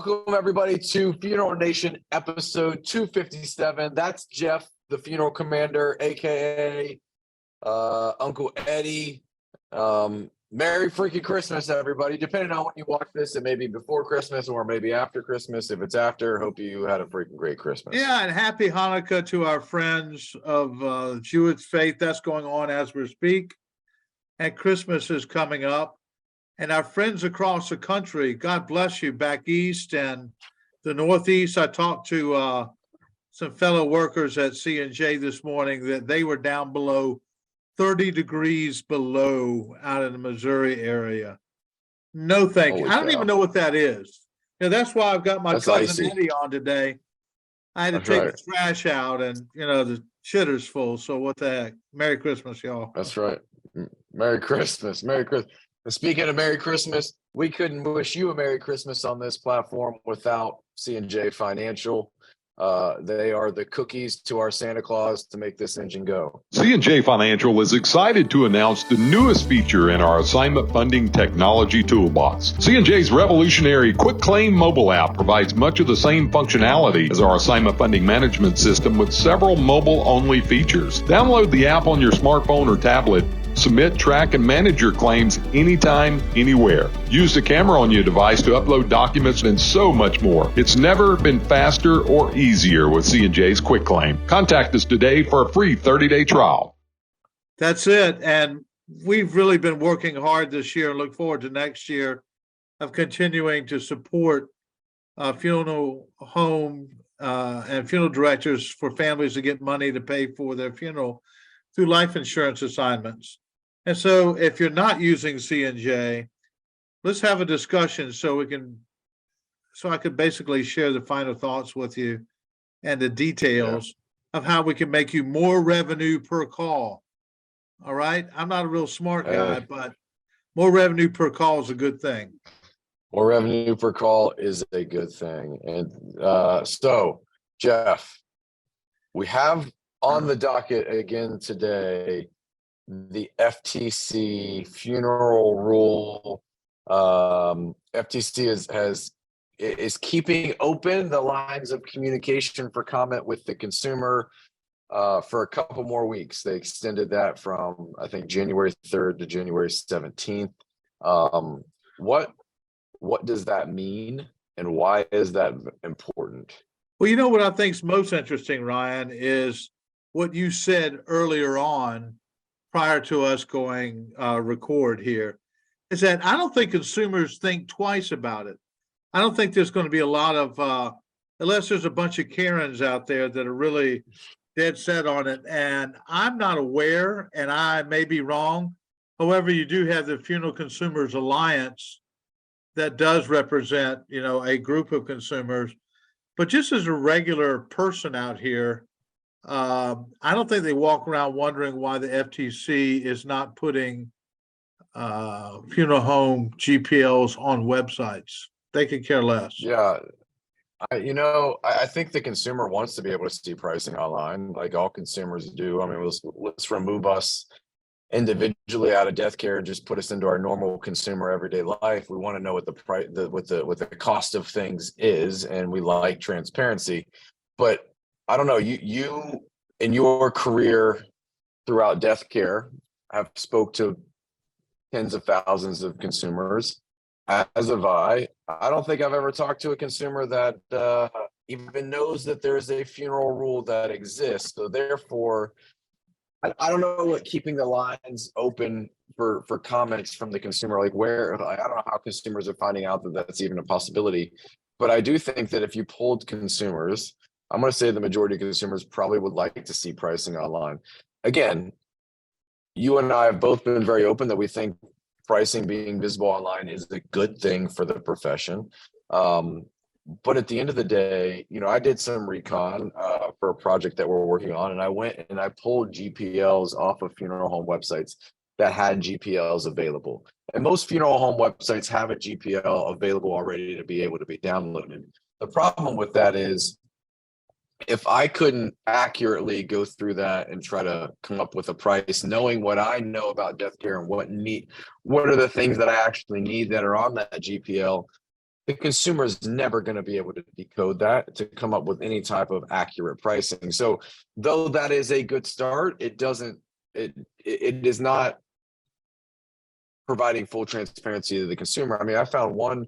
Welcome, everybody, to Funeral Nation episode 257. That's Jeff, the funeral commander, a.k.a. Uncle Eddie. Merry freaking Christmas, everybody. Depending on when you watch this, it may be before Christmas or maybe after Christmas. If it's after, hope you had a freaking great Christmas. Yeah, and happy Hanukkah to our friends of Jewish faith. That's going on as we speak. And Christmas is coming up. And our friends across the country, God bless you, back east and the Northeast. I talked to some fellow workers at C&J this morning that they were down below 30 degrees below out in the Missouri area. No, thank you. I don't even know what that is. That's why I've got my cousin Eddie on today. I had to take the trash out and, the shitter's full. So what the heck? Merry Christmas, y'all. That's right. Merry Christmas. Merry Christmas. And speaking of Merry Christmas, we couldn't wish you a Merry Christmas on this platform without C&J Financial. They are the cookies to our Santa Claus to make this engine go. C&J Financial is excited to announce the newest feature in our assignment funding technology toolbox. C&J's revolutionary Quick Claim mobile app provides much of the same functionality as our assignment funding management system with several mobile-only features. Download the app on your smartphone or tablet. Submit, track, and manage your claims anytime, anywhere. Use the camera on your device to upload documents and so much more. It's never been faster or easier with C&J's Quick Claim. Contact us today for a free 30-day trial. That's it. And we've really been working hard this year and look forward to next year of continuing to support funeral home and funeral directors for families to get money to pay for their funeral through life insurance assignments. And so if you're not using C&J, let's have a discussion so I could basically share the final thoughts with you and the details of how we can make you more revenue per call. All right. I'm not a real smart guy, but more revenue per call is a good thing. More revenue per call is a good thing. And so, Jeff, we have on the docket again today the FTC funeral rule. FTC is keeping open the lines of communication for comment with the consumer for a couple more weeks. They extended that from, I think, January 3rd to January 17th. What does that mean, and why is that important? Well, what I think is most interesting, Ryan, is what you said earlier on prior to us going record here, is that I don't think consumers think twice about it. I don't think there's going to be a lot of, unless there's a bunch of Karens out there that are really dead set on it. And I'm not aware, and I may be wrong. However, you do have the Funeral Consumers Alliance that does represent, a group of consumers. But just as a regular person out here, I don't think they walk around wondering why the FTC is not putting funeral home GPLs on websites. They could care less. Yeah. I think the consumer wants to be able to see pricing online, like all consumers do. I mean, let's remove us individually out of death care and just put us into our normal consumer everyday life. We want to know what the price, what the cost of things is, and we like transparency. But I don't know, you in your career throughout death care have spoke to tens of thousands of consumers, as have I. I don't think I've ever talked to a consumer that even knows that there's a funeral rule that exists. So therefore, I don't know what keeping the lines open for comments from the consumer, I don't know how consumers are finding out that that's even a possibility. But I do think that if you polled consumers, I'm going to say the majority of consumers probably would like to see pricing online. Again, you and I have both been very open that we think pricing being visible online is a good thing for the profession. But at the end of the day, I did some recon for a project that we're working on, and I went and I pulled GPLs off of funeral home websites that had GPLs available. And most funeral home websites have a GPL available already to be able to be downloaded. The problem with that is, if I couldn't accurately go through that and try to come up with a price, knowing what I know about death care and what are the things that I actually need that are on that GPL, the consumer is never going to be able to decode that to come up with any type of accurate pricing. So though that is a good start, it is not providing full transparency to the consumer. I mean, I found one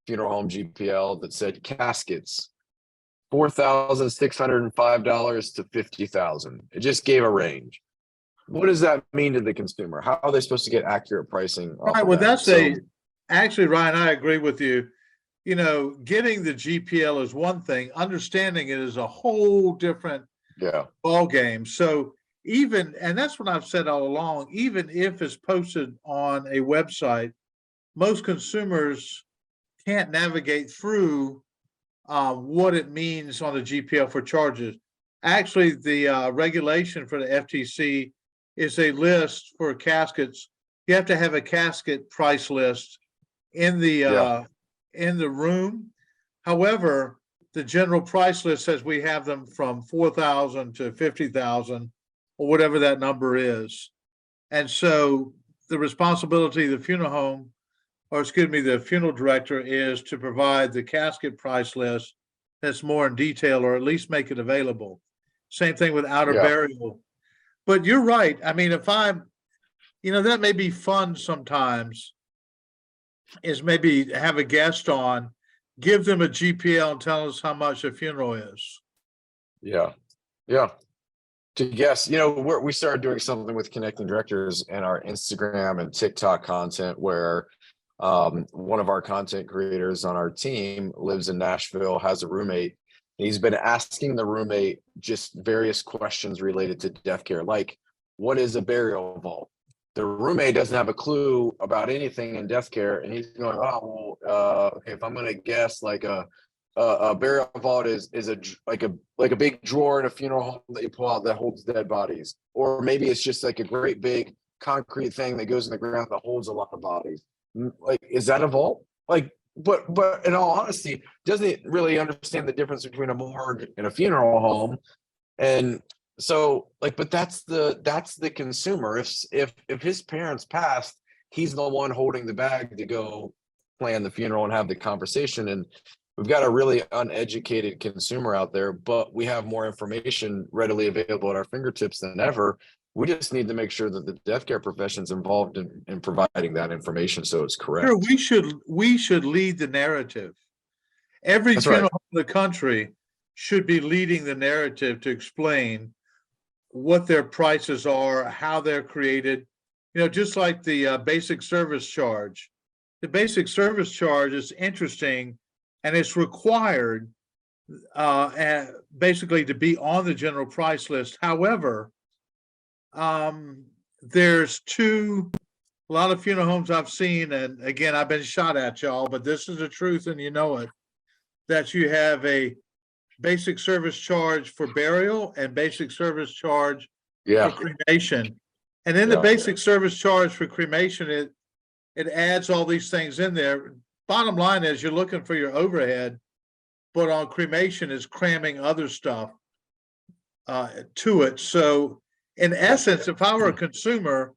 funeral home GPL that said caskets, $4,605 to $50,000. It just gave a range. What does that mean to the consumer? How are they supposed to get accurate pricing? Right. Well, actually, Ryan, I agree with you. You know, getting the GPL is one thing. Understanding it is a whole different ball game. So and that's what I've said all along, even if it's posted on a website, most consumers can't navigate through what it means on the GPL for charges. Actually, the regulation for the FTC is a list for caskets. You have to have a casket price list in the room. However, the general price list says we have them from 4,000 to 50,000 or whatever that number is. And so the responsibility of the funeral home, or excuse me, the funeral director, is to provide the casket price list that's more in detail, or at least make it available. Same thing with outer burial. But you're right. I mean, if that may be fun sometimes, is maybe have a guest on, give them a GPL and tell us how much a funeral is. Yeah. To guess, we started doing something with connecting directors and our Instagram and TikTok content where one of our content creators on our team lives in Nashville, has a roommate. He's been asking the roommate just various questions related to death care, like what is a burial vault? The roommate doesn't have a clue about anything in death care, and he's going, okay, if I'm going to guess, like a burial vault is like a big drawer in a funeral home that you pull out that holds dead bodies, or maybe it's just like a great big concrete thing that goes in the ground that holds a lot of bodies. Like, is that a vault? Like, but in all honesty, doesn't really understand the difference between a morgue and a funeral home. And so, but that's the consumer. If his parents passed, he's the one holding the bag to go plan the funeral and have the conversation. And we've got a really uneducated consumer out there, but we have more information readily available at our fingertips than ever. We just need to make sure that the death care profession is involved in providing that information so it's correct. Sure, we should lead the narrative. Every funeral home in the country should be leading the narrative to explain what their prices are, how they're created. Just like the basic service charge. The basic service charge is interesting, and it's required basically to be on the general price list. However, there's a lot of funeral homes I've seen, and again, I've been shot at, y'all, but this is the truth, and you know it, that you have a basic service charge for burial and basic service charge for cremation. And in the basic service charge for cremation, it adds all these things in there. Bottom line is you're looking for your overhead, but on cremation is cramming other stuff to it. So in essence, if I were a consumer,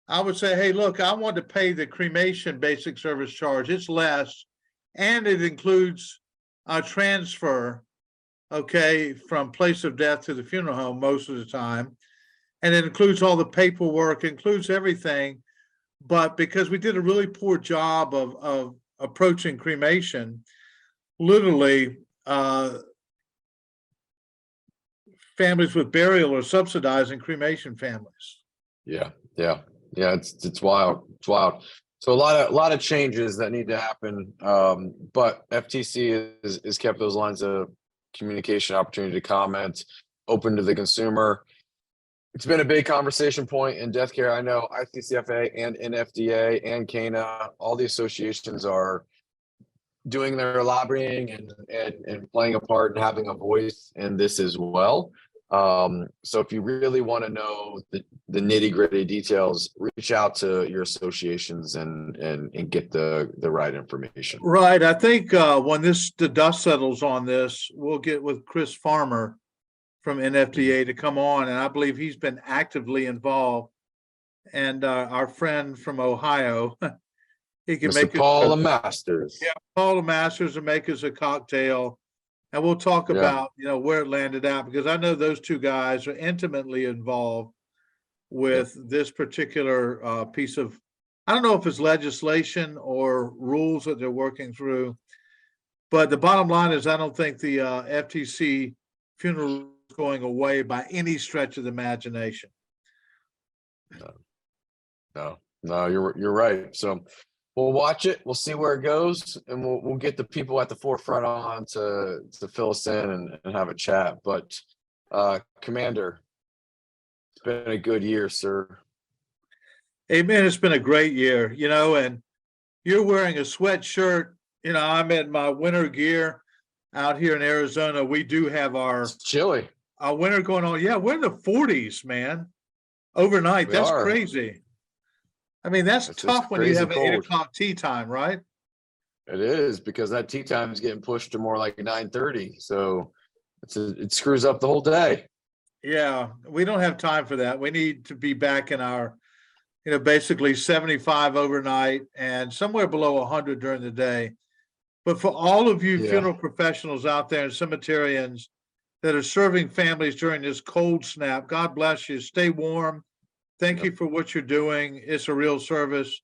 I would say, hey, look, I want to pay the cremation basic service charge. It's less, and it includes a transfer, from place of death to the funeral home most of the time. And it includes all the paperwork, includes everything. But because we did a really poor job of approaching cremation, literally, families with burial are subsidizing cremation families. Yeah. It's wild. It's wild. So a lot of changes that need to happen. But FTC is kept those lines of communication, opportunity to comment, open to the consumer. It's been a big conversation point in death care. I know ICCFA and NFDA and CANA, all the associations are doing their lobbying and playing a part and having a voice in this as well. So if you really want to know the nitty-gritty details, reach out to your associations and get the right information. Right. I think when the dust settles on this, we'll get with Chris Farmer from NFDA to come on, and I believe he's been actively involved. And our friend from Ohio He can Mr. make Paul us Masters. call the masters and make us a cocktail. And we'll talk Yeah. about, where it landed out, because I know those two guys are intimately involved with this particular piece of, I don't know if it's legislation or rules that they're working through. But the bottom line is, I don't think the FTC funeral is going away by any stretch of the imagination. No, you're right. So we'll watch it. We'll see where it goes, and we'll get the people at the forefront on to fill us in and have a chat. But Commander, it's been a good year, sir. Hey man, it's been a great year, and you're wearing a sweatshirt. I'm in my winter gear out here in Arizona. We do have It's chilly. our winter going on. Yeah, we're in the 40s, man. Overnight. We That's are. crazy. I mean, that's It's tough when you crazy have an cold. 8:00 tea time, right? It is, because that tea time is getting pushed to more like 9:30. So it screws up the whole day. Yeah, we don't have time for that. We need to be back in our, basically 75 overnight and somewhere below 100 during the day. But for all of you Yeah. funeral professionals out there and cemeterians that are serving families during this cold snap, God bless you. Stay warm. Thank Yep. you for what you're doing. It's a real service.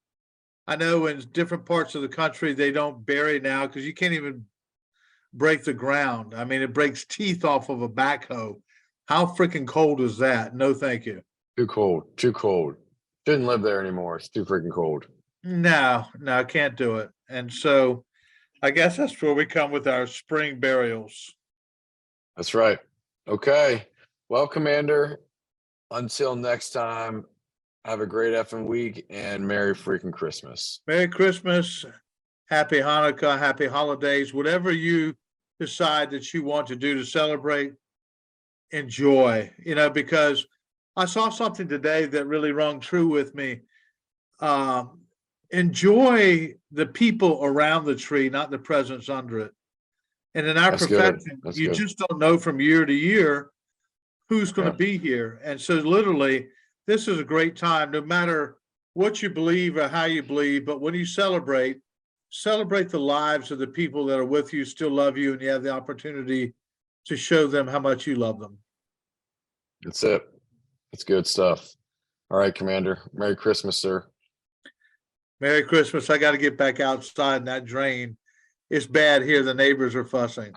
I know in different parts of the country, they don't bury now because you can't even break the ground. I mean, it breaks teeth off of a backhoe. How freaking cold is that? No, thank you. Too cold. Too cold. Shouldn't live there anymore. It's too freaking cold. No, I can't do it. And so I guess that's where we come with our spring burials. That's right. Okay. Well, Commander, until next time, have a great effing week and Merry freaking Christmas. Merry Christmas, Happy Hanukkah, Happy Holidays, whatever you decide that you want to do to celebrate, enjoy, because I saw something today that really rung true with me. Enjoy the people around the tree, not the presence under it. And in our That's good. profession, That's you good. just don't know from year to year who's going to Yeah. be here. And so literally, this is a great time, no matter what you believe or how you believe, but when you celebrate the lives of the people that are with you, still love you, and you have the opportunity to show them how much you love them. That's it. It's good stuff. All right, Commander. Merry Christmas, sir. Merry Christmas. I got to get back outside in that drain. It's bad here. The neighbors are fussing.